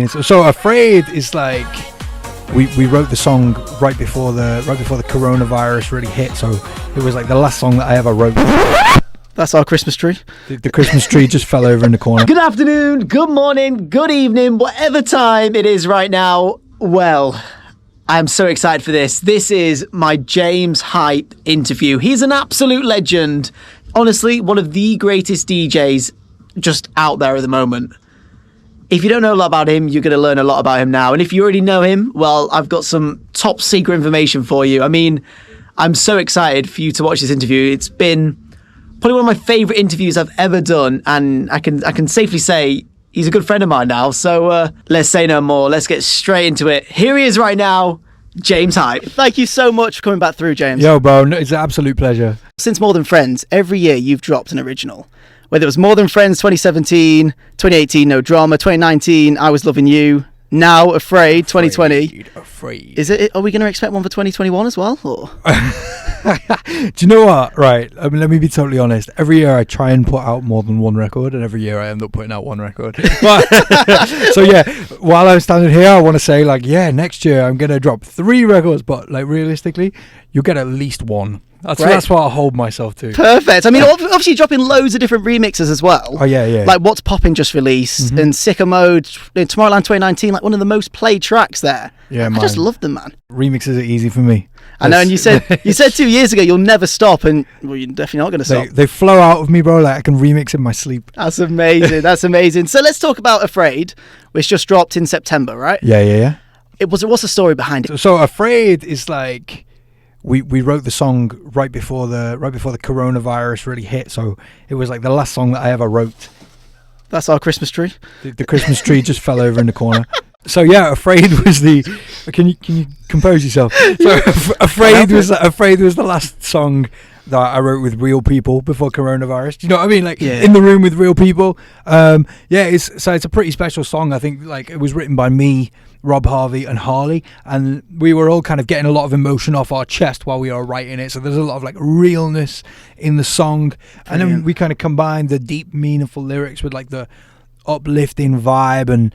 banging. So Afraid is like we wrote the song right before the coronavirus really hit. So it was like the last song that I ever wrote. That's our Christmas tree. The Christmas tree just fell over in the corner. Good afternoon, good morning, good evening, whatever time it is right now. Well, I'm so excited for this. This is my James Hype interview. He's an absolute legend. Honestly, one of the greatest DJs just out there at the moment. If you don't know a lot about him, you're going to learn a lot about him now. And if you already know him, well, I've got some top secret information for you. I mean, I'm so excited for you to watch this interview. It's been probably one of my favourite interviews I've ever done. And I can safely say he's a good friend of mine now. So let's say no more. Let's get straight into it. Here he is right now, James Hype. Thank you so much for coming back through, James. Yo, bro, it's an absolute pleasure. Since More Than Friends, every year you've dropped an original. Whether it was More Than Friends 2017, 2018, No Drama, 2019, I Was Loving You, now Afraid 2020. Afraid. Is it? Are we going to expect one for 2021 as well? Or? Do you know what? Right. I mean, let me be totally honest. Every year I try and put out more than one record, and every year I end up putting out one record. But, so yeah, while I'm standing here, I want to say like, yeah, next year I'm going to drop 3 records, but like realistically, you'll get at least one. That's what I'll hold myself to. Perfect. I mean, obviously you're dropping loads of different remixes as well. Oh, yeah. Like What's Poppin' just released, and Sicko Mode, Tomorrowland 2019, like one of the most played tracks there. Yeah, I just love them, man. Remixes are easy for me. I know, and you said 2 years ago you'll never stop, and well, you're definitely not going to stop. They flow out of me, bro. Like I can remix in my sleep. That's amazing. That's amazing. So let's talk about Afraid, which just dropped in September, right? Yeah. What's the story behind it? So Afraid is like we wrote the song right before the coronavirus really hit. So it was like the last song that I ever wrote. That's our Christmas tree. The Christmas tree just fell over in the corner. So yeah, Afraid was the. Can you compose yourself? So Afraid was the last song that I wrote with real people before coronavirus. Do you know what I mean? Like in the room with real people. It's a pretty special song. I think like it was written by me, Rob Harvey, and Harley, and we were all kind of getting a lot of emotion off our chest while we were writing it. So there's a lot of like realness in the song. Brilliant. And then we kind of combined the deep, meaningful lyrics with like the uplifting vibe. And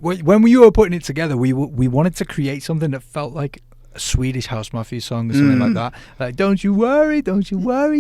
when we were putting it together, we wanted to create something that felt like a Swedish House Mafia song or something like that. Like don't you worry,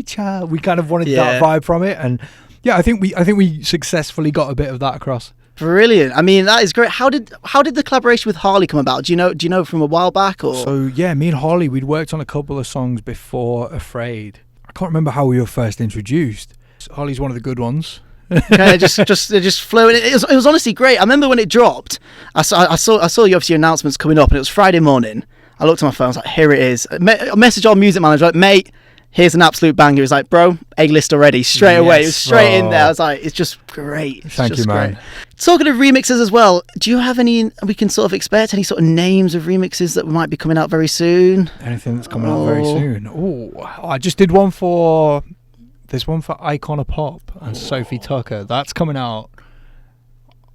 child. We kind of wanted that vibe from it, and yeah, I think we successfully got a bit of that across. Brilliant. I mean, that is great. How did the collaboration with Harley come about? Do you know from a while back or? So yeah, me and Harley, we'd worked on a couple of songs before Afraid. I can't remember how we were first introduced. Harley's one of the good ones. Okay, just flowing. It was honestly great. I remember when it dropped. I saw you obviously announcements coming up, and it was Friday morning. I looked at my phone. I was like, here it is. I messaged our music manager, like, mate, here's an absolute banger. He was like, bro, A-list already, straight away. It was straight in there. I was like, it's just great. Thank you, man. Great. Talking of remixes as well, do you have any, we can sort of expect any sort of names of remixes that might be coming out very soon? Anything that's coming out very soon? Oh, I just did one for, there's one for Icon of Pop and Sophie Tucker. That's coming out.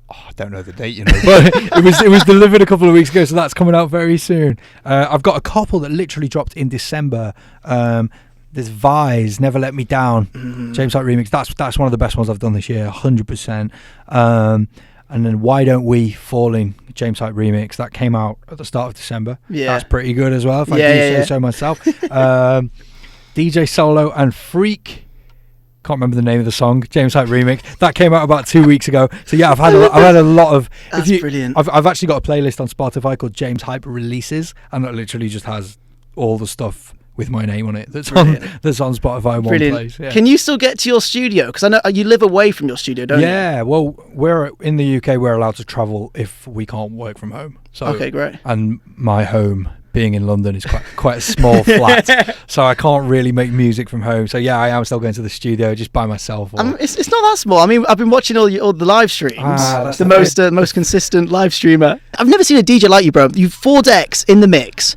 I don't know the date, but it was delivered a couple of weeks ago, so that's coming out very soon. I've got a couple that literally dropped in December. There's Vi's Never Let Me Down, James Hype remix. That's one of the best ones I've done this year, 100%. And then Why Don't We Falling, James Hype remix, that came out at the start of December. Yeah, that's pretty good as well. If I do say so myself. DJ Solo and Freak. Can't remember the name of the song. James Hype remix that came out about 2 weeks ago. So yeah, I've had a lot of. That's brilliant. I've actually got a playlist on Spotify called James Hype Releases, and that literally just has all the stuff with my name on it. That's on Spotify in one place. Yeah. Can you still get to your studio? Because I know you live away from your studio, don't you? Yeah. Well, we're in the UK. We're allowed to travel if we can't work from home. So okay, great. And my home, being in London, is quite a small flat, so I can't really make music from home. So yeah, I am still going to the studio just by myself. It's not that small. I mean, I've been watching all the live streams. That's the most consistent live streamer. I've never seen a DJ like you, bro. You've 4 decks in the mix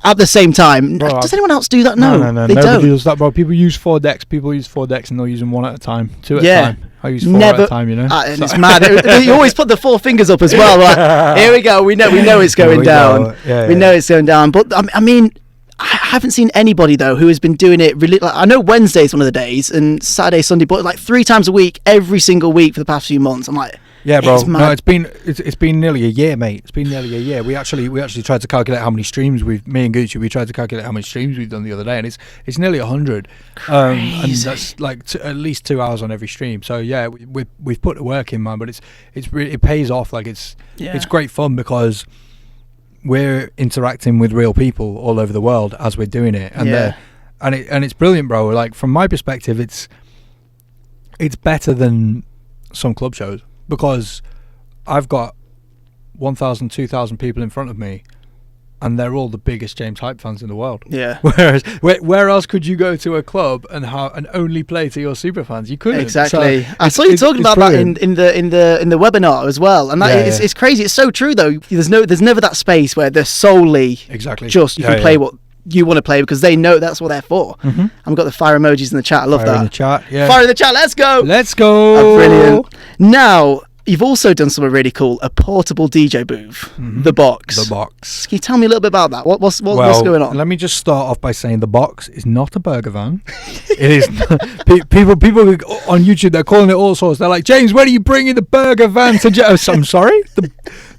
at the same time. Bro, does anyone else do that? No, they nobody does that, bro. People use 4 decks. People use 4 decks, and they'll use them one at a time, 2 at a time. I use 4 at a time, and it's mad. You always put the 4 fingers up as well. Like, here we go. We know it's going down. We know it's going down. But I mean, I haven't seen anybody though who has been doing it really. Like, I know Wednesday's one of the days, and Saturday, Sunday, but like 3 times a week, every single week for the past few months. I'm like, Yeah, bro. It's mad. No, it's been nearly a year, mate. It's been nearly a year. We actually tried to calculate how many streams me and Gucci, we tried to calculate how many streams we've done the other day, and it's nearly 100. And that's like at least 2 hours on every stream. So yeah, we've put the work in, man. But it pays off. Like it's great fun because we're interacting with real people all over the world as we're doing it, and it's brilliant, bro. Like from my perspective, it's better than some club shows because I've got 1,000, 2,000 people in front of me, and they're all the biggest James Hype fans in the world. Yeah. Whereas, where else could you go to a club and only play to your super fans? You couldn't. Exactly. So I saw you talking about brilliant. that in the webinar as well, and it's crazy. It's so true though. There's never that space where they're solely just you can play what you want to play because they know that's what they're for. Mm-hmm. I've got the fire emojis in the chat. I love Fire that. in the chat. Yeah. Fire in the chat. Let's go. Let's go. Brilliant. Now, you've also done something really cool, a portable DJ booth, The Box. The Box. Can you tell me a little bit about that? What's going on? Let me just start off by saying The Box is not a burger van. It is people on YouTube, they're calling it all sorts. They're like, James, when are you bringing the burger van to I'm sorry?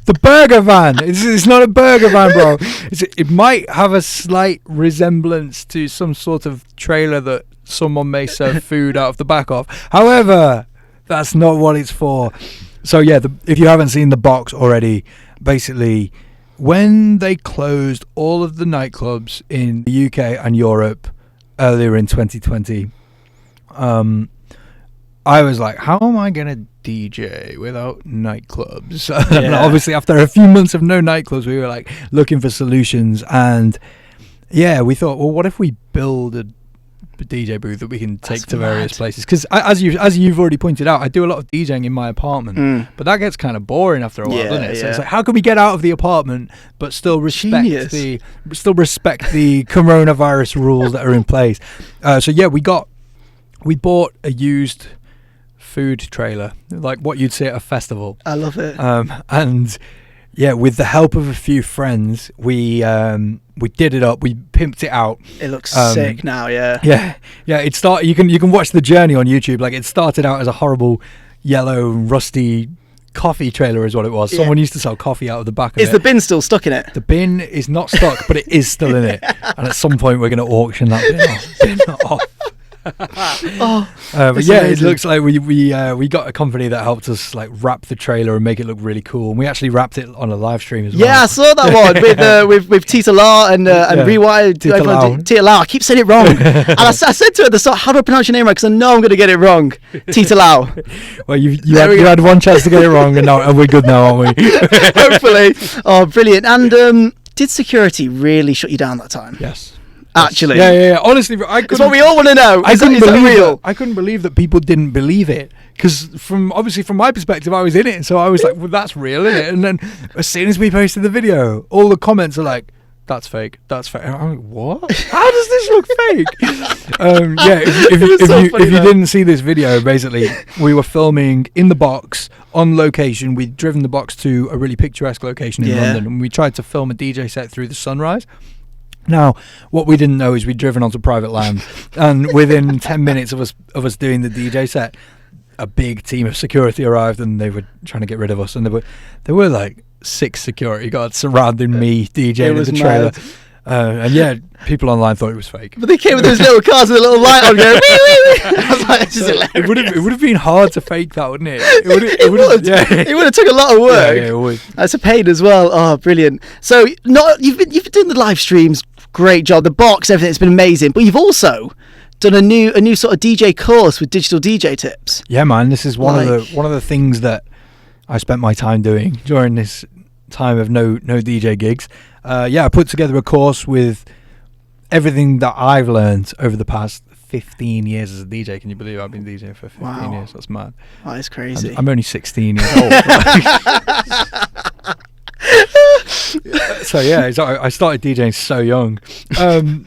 The burger van. It's not a burger van, bro. It might have a slight resemblance to some sort of trailer that someone may serve food out of the back of. However, that's not what it's for. So yeah, if you haven't seen The Box already, basically when they closed all of the nightclubs in the UK and Europe earlier in 2020, I was like, how am I gonna DJ without nightclubs? And obviously after a few months of no nightclubs, we were like looking for solutions, and yeah, we thought, well, what if we build a DJ booth that we can take to various places? Because as you've already pointed out, I do a lot of DJing in my apartment, but that gets kind of boring after a while, doesn't it? So it's like, how can we get out of the apartment but still respect the coronavirus rules that are in place? So yeah, we bought a used food trailer, like what you'd see at a festival. I love it. And yeah, with the help of a few friends, we did it up. We pimped it out. It looks sick now. Yeah. It started. You can watch the journey on YouTube. Like, it started out as a horrible yellow rusty coffee trailer, is what it was. Someone used to sell coffee out of the back of it. Is the bin still stuck in it? The bin is not stuck, but it is still in it. And at some point, we're going to auction that bin off. But yeah, amazing. It looks like we got a company that helped us like wrap the trailer and make it look really cool, and we actually wrapped it on a live stream as well. Yeah, I saw that one with Tita La and Rewired. Tita La. I keep saying it wrong. And I said to her at the start, how do I pronounce your name right? Because I know I'm going to get it wrong. Tita La. Well, you had one chance to get it wrong, and we're good now, aren't we? Hopefully. Oh, brilliant. And did security really shut you down that time? Yes. Actually, yeah. Honestly, it's what we all want to know. Is that real? I couldn't believe that people didn't believe it, because from my perspective, I was in it, and so I was like, "Well, that's real, isn't it?" And then as soon as we posted the video, all the comments are like, "That's fake. That's fake." And I'm like, "What? How does this look fake?" If you didn't see this video, basically, we were filming in the box on location. We'd driven the box to a really picturesque location in London, and we tried to film a DJ set through the sunrise. Now, what we didn't know is we'd driven onto private land, and within 10 minutes of us doing the DJ set, a big team of security arrived, and they were trying to get rid of us. And there were like 6 security guards surrounding me DJing in the trailer. And yeah, people online thought it was fake. But they came with those little cars with a little light on going, wee, wee, wee. I was like, this is hilarious. It would have been hard to fake that, wouldn't it? It would have took a lot of work. Yeah, it would. That's a pain as well. Oh, brilliant. So you've been doing the live streams. Great job. The box, everything's been amazing. But you've also done a new sort of DJ course with digital DJ tips. Yeah, man. This is one of the things that I spent my time doing during this time of no DJ gigs. I put together a course with everything that I've learned over the past 15 years as a DJ. Can you believe I've been DJing for 15 years? That's mad. That is crazy. I'm only 16 years old. So yeah, I started DJing so young. I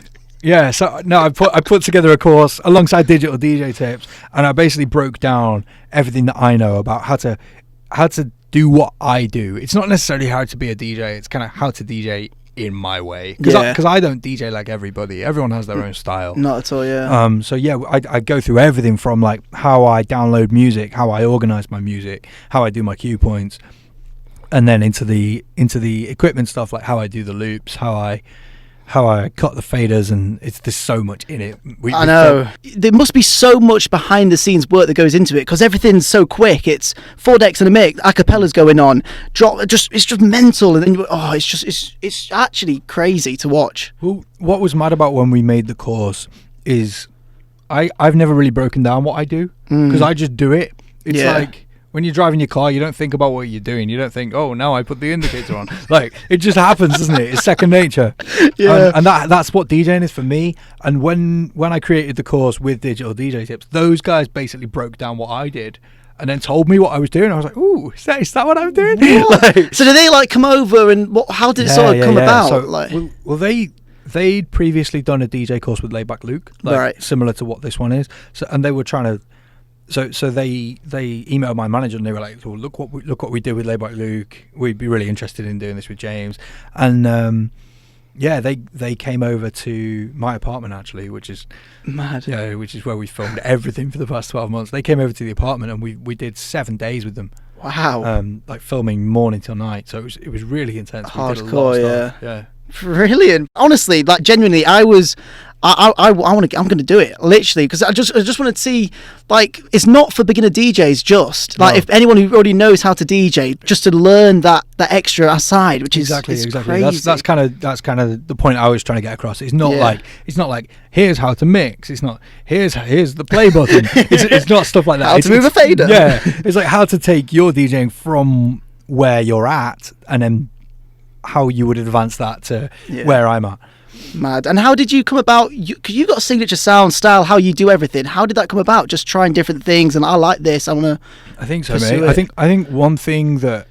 put together a course alongside digital DJ tips, and I basically broke down everything that I know about how to do what I do. It's not necessarily how to be a DJ. It's kind of how to DJ in my way, because I don't DJ like everybody. Everyone has their own style. Not at all, yeah. So yeah, I go through everything from like how I download music, how I organize my music, how I do my cue points, and then into the equipment stuff, like how I do the loops, how I cut the faders, and there's so much in it. I know. There must be so much behind the scenes work that goes into it, because everything's so quick. It's 4 decks and a mic, acapella's going on, it's just mental, and then it's actually crazy to watch. Well, what was mad about when we made the course is I've never really broken down what I do, because I just do it. It's like when you're driving your car, you don't think about what you're doing. You don't think, oh, now I put the indicator on. Like, it just happens, doesn't it? It's second nature. Yeah. And that's what DJing is for me. And when I created the course with Digital DJ Tips, those guys basically broke down what I did and then told me what I was doing. I was like, ooh, is that what I'm doing? Like, so did they like come over, and how did it sort of come about? So, like, well, they'd previously done a DJ course with Laidback Luke, similar to what this one is. So, and they were trying to. So they emailed my manager, and they were like, well, look what we did with Laidback Luke. We'd be really interested in doing this with James. And they came over to my apartment, actually, which is mad. Yeah, which is where we filmed everything for the past 12 months. They came over to the apartment, and we did 7 days with them. Wow. Like filming morning till night. So it was really intense. Hardcore, yeah. Brilliant. Honestly, like genuinely, I'm going to do it, literally, because I just want to see, like, it's not for beginner DJs, just like if anyone who already knows how to DJ, just to learn that extra aside, which is exactly. crazy. That's kind of the point I was trying to get across. It's not like here's how to mix. It's not here's the play button. It's not stuff like that. How to move a fader. Yeah, it's like how to take your DJing from where you're at, and then how you would advance that to where I'm at. Mad. And how did you come about? Because you've got a signature sound, style, how you do everything. How did that come about? Just trying different things, and I like this, I want to. I think so, mate. I think one thing that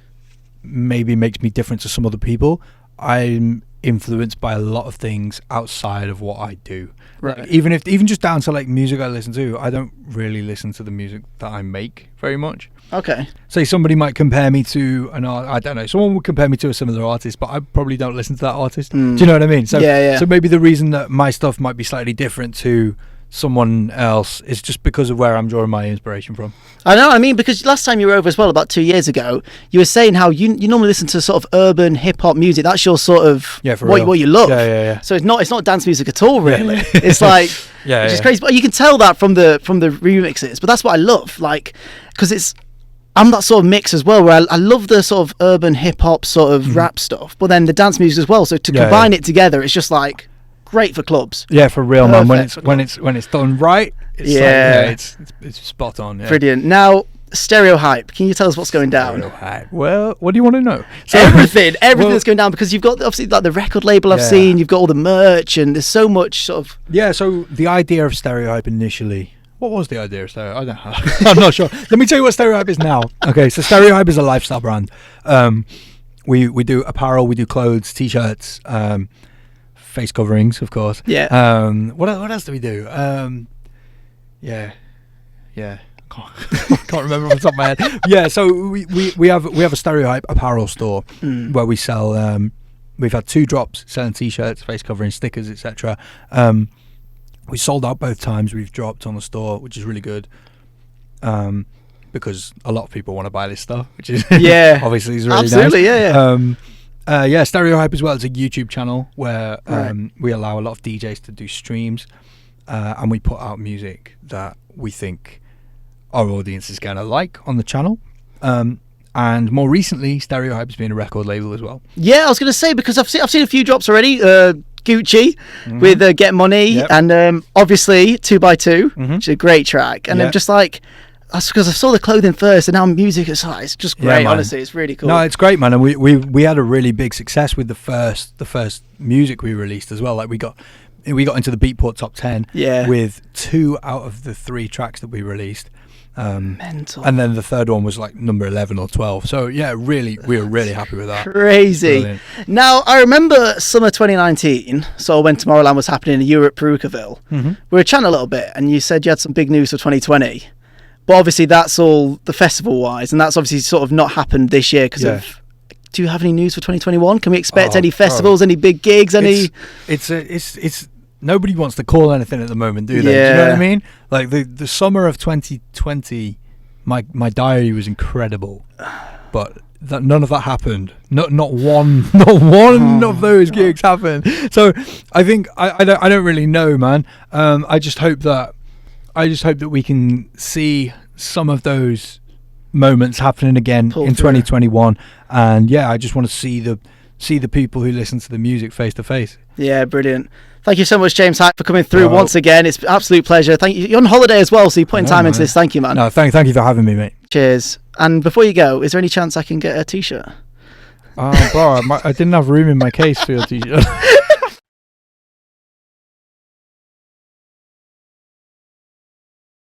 maybe makes me different to some other people, I'm influenced by a lot of things outside of what I do. Right. Like, even just down to like music I listen to, I don't really listen to the music that I make very much. Okay. Say somebody might compare me to I don't know, someone would compare me to a similar artist, but I probably don't listen to that artist. Do you know what I mean? So so maybe the reason that my stuff might be slightly different to someone else is just because of where I'm drawing my inspiration from. I know, I mean, because last time you were over as well, about 2 years ago, you were saying how you normally listen to sort of urban hip hop music. That's your sort of what you love. Yeah. So it's not dance music at all, really. It's like which is crazy, but you can tell that from the remixes. But that's what I love, like, because I'm that sort of mix as well, where I love the sort of urban hip hop sort of rap stuff, but then the dance music as well. So to combine it together, it's just like great for clubs. Yeah, for real, man. When it's done right, it's spot on. Yeah. Brilliant. Now, Stereotypes. Can you tell us what's going down? Stereotypes. Well, what do you want to know? So, everything that's going down, because you've got obviously like the record label I've seen, you've got all the merch, and there's so much sort of. Yeah. So the idea of Stereotypes initially. What was the idea of Stereotype? I don't know. I'm not sure. Let me tell you what Stereotype is now. Okay, so Stereotype is a lifestyle brand. We do apparel, we do clothes, t-shirts, face coverings, of course. Yeah. What else do we do? Yeah. Can't remember off the top of my head. Yeah. So we have a Stereotype apparel store where we sell. We've had 2 drops selling t-shirts, face coverings, stickers, etc. We sold out both times we've dropped on the store, which is really good, because a lot of people want to buy this stuff, which is obviously is really absolutely nice. Stereotype as well. It's a YouTube channel where we allow a lot of DJs to do streams, and we put out music that we think our audience is going to like on the channel. And more recently, Stereotype has been a record label as well. Yeah, I was going to say, because I've seen a few drops already. Gucci with Get Money, and obviously 2x2, which is a great track. And I'm just like, that's because I saw the clothing first, and now music is just great. Honestly, it's really cool. No, it's great, man. And we had a really big success with the first music we released as well. Like we got into the Beatport top 10 with 2 out of the 3 tracks that we released. Mental. And then the third one was like number 11 or 12. So yeah, we were really happy with that. Crazy. Brilliant. Now, I remember summer 2019, so when Tomorrowland was happening in Europe, Perucaville, we were chatting a little bit, and you said you had some big news for 2020, but obviously that's all the festival wise, and that's obviously sort of not happened this year because of do you have any news for 2021? Can we expect any Oh, festivals, any big gigs, any? It's nobody wants to call anything at the moment, do they? Do you know what I mean? Like the summer of 2020, my diary was incredible, but none of that happened. Not one of those gigs happened. So I think I don't really know, man. I just hope that we can see some of those moments happening again in 2021. And yeah, I just want to see the people who listen to the music face to face. Yeah, brilliant. Thank you so much, James Hype, for coming through once again. It's an absolute pleasure. Thank you. You're on holiday as well, so you're putting time into this. Thank you, man. No, thank you for having me, mate. Cheers. And before you go, is there any chance I can get a t-shirt? Oh, bro, I didn't have room in my case for your t-shirt.